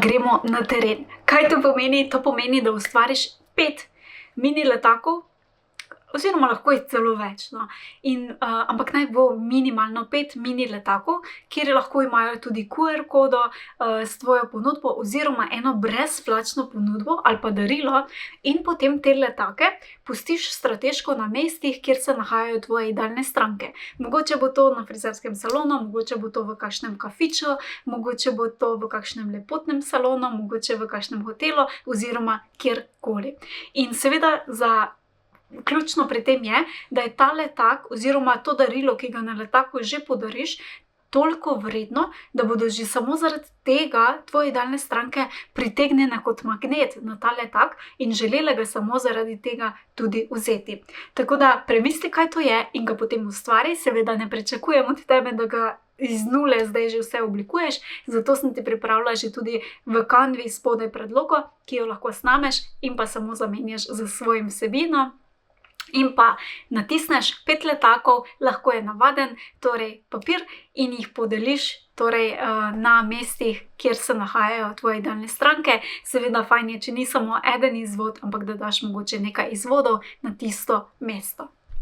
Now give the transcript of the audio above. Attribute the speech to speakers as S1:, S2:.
S1: gremo na teren. Kaj to pomeni? To pomeni, da ustvariš 5 mini letakov, oziroma lahko jih celo več, no. Ampak naj bo minimalno 5 mini letakov, kjer lahko imajo tudi QR kodo s tvojo ponudbo oziroma eno brezplačno ponudbo ali pa darilo, in potem te letake pustiš strateško na mestih, kjer se nahajajo tvoje idealne stranke. Mogoče bo to na frizerskem salonu, mogoče bo to v kakšnem kafiču, mogoče bo to v kakšnem lepotnem salonu, mogoče v kakšnem hotelu oziroma kjerkoli. In seveda ključno pri tem je, da je ta letak oziroma to darilo, ki ga na letaku že podariš, toliko vredno, da bodo že samo zaradi tega tvoje idealne stranke pritegnjene kot magnet na ta letak in želele ga samo zaradi tega tudi vzeti. Tako da premisli, kaj to je, in ga potem ustvari. Seveda ne pričakujem od tebe, da ga iz nule zdaj že vse oblikuješ, zato sem ti pripravila že tudi v Canvi spodaj predlogo, ki jo lahko snameš in pa samo zamenjaš za svojim vsebino. In pa natisneš 5 letakov, lahko je navaden, torej papir, in jih podeliš na mestih, kjer se nahajajo tvoje idealne stranke. Seveda fajn je, če ni samo eden izvod, ampak da daš mogoče nekaj izvodov na tisto mesto.